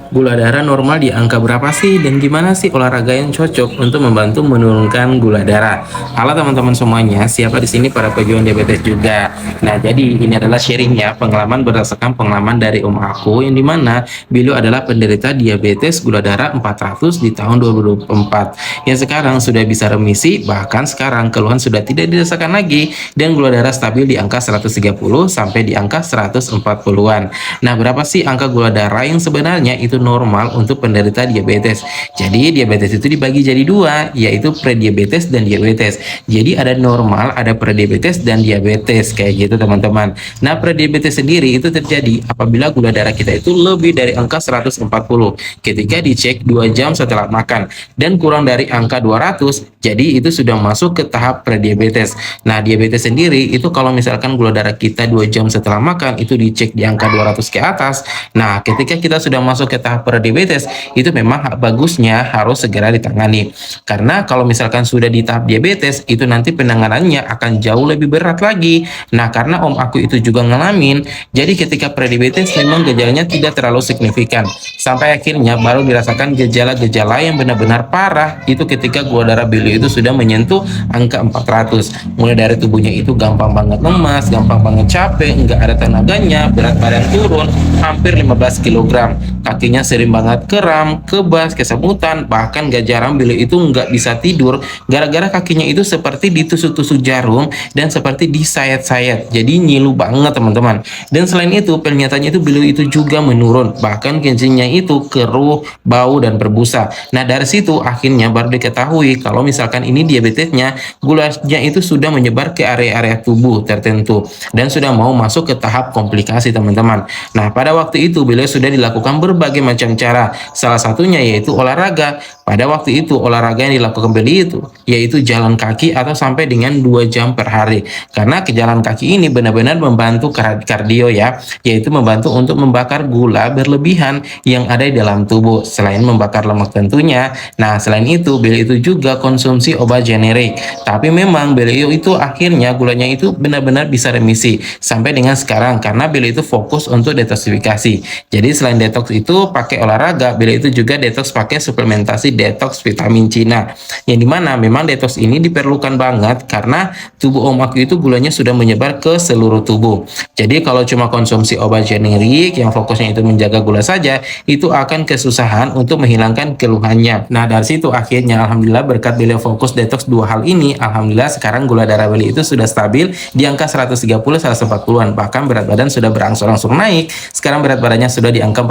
Gula darah normal di angka berapa sih dan gimana sih olahraga yang cocok untuk membantu menurunkan gula darah? Halo teman-teman semuanya, siapa di sini para pejuang diabetes juga. Nah, jadi ini adalah sharingnya pengalaman berdasarkan pengalaman dari om aku yang dimana beliau adalah penderita diabetes gula darah 400 di tahun 2024 yang sekarang sudah bisa remisi, bahkan sekarang keluhan sudah tidak dirasakan lagi dan gula darah stabil di angka 130 sampai di angka 140-an. Nah, berapa sih angka gula darah yang sebenarnya itu normal untuk penderita diabetes? Jadi diabetes itu dibagi jadi dua, yaitu prediabetes dan diabetes. Jadi ada normal, ada prediabetes dan diabetes kayak gitu teman-teman. Nah, prediabetes sendiri itu terjadi apabila gula darah kita itu lebih dari angka 140 ketika dicek 2 jam setelah makan dan kurang dari angka 200, jadi itu sudah masuk ke tahap prediabetes. Nah, diabetes sendiri itu kalau misalkan gula darah kita 2 jam setelah makan itu dicek di angka 200 ke atas. Nah, ketika kita sudah masuk ke tahap prediabetes, itu memang bagusnya harus segera ditangani. Karena kalau misalkan sudah di tahap diabetes, itu nanti penanganannya akan jauh lebih berat lagi. Nah, karena om aku itu juga ngalamin, jadi ketika prediabetes memang gejalanya tidak terlalu signifikan. Sampai akhirnya baru dirasakan gejala-gejala yang benar-benar parah itu ketika gula darah beliau itu sudah menyentuh angka 400. Mulai dari tubuhnya itu gampang banget lemas, gampang banget capek, nggak ada tenaganya, berat badan turun hampir 15 kg, kakinya sering banget kram, kebas, kesemutan, bahkan gak jarang beliau itu nggak bisa tidur gara-gara kakinya itu seperti ditusuk-tusuk jarum dan seperti disayat-sayat, jadi nyilu banget teman-teman. Dan selain itu penglihatannya itu beliau itu juga menurun, bahkan kencingnya itu keruh, bau dan berbusa. Nah, dari situ akhirnya baru diketahui kalau misalkan ini diabetesnya, gulanya itu sudah menyebar ke area-area tubuh tertentu dan sudah mau masuk ke tahap komplikasi teman-teman. Nah, pada waktu itu beliau sudah dilakukan berbagai macam cara, salah satunya yaitu olahraga. Pada waktu itu olahraga yang dilakukan beliau itu yaitu jalan kaki atau sampai dengan 2 jam per hari, karena ke jalan kaki ini benar-benar membantu kardio ya, yaitu membantu untuk membakar gula berlebihan yang ada di dalam tubuh selain membakar lemak tentunya. Nah, selain itu beliau itu juga konsumsi obat generik, tapi memang beliau itu akhirnya gulanya itu benar-benar bisa remisi sampai dengan sekarang karena beliau itu fokus untuk detoksifikasi. Jadi selain detox itu pakai olahraga, beliau itu juga detox pakai suplementasi detox vitamin Cina, yang dimana memang detox ini diperlukan banget karena tubuh om aku itu gulanya sudah menyebar ke seluruh tubuh. Jadi kalau cuma konsumsi obat generik yang fokusnya itu menjaga gula saja, itu akan kesusahan untuk menghilangkan keluhannya. Nah, dari situ akhirnya alhamdulillah berkat beliau fokus detox dua hal ini, alhamdulillah sekarang gula darah beliau itu sudah stabil di angka 130 140-an, bahkan berat badan sudah berangsur-angsur naik. Sekarang berat badannya sudah di angka 40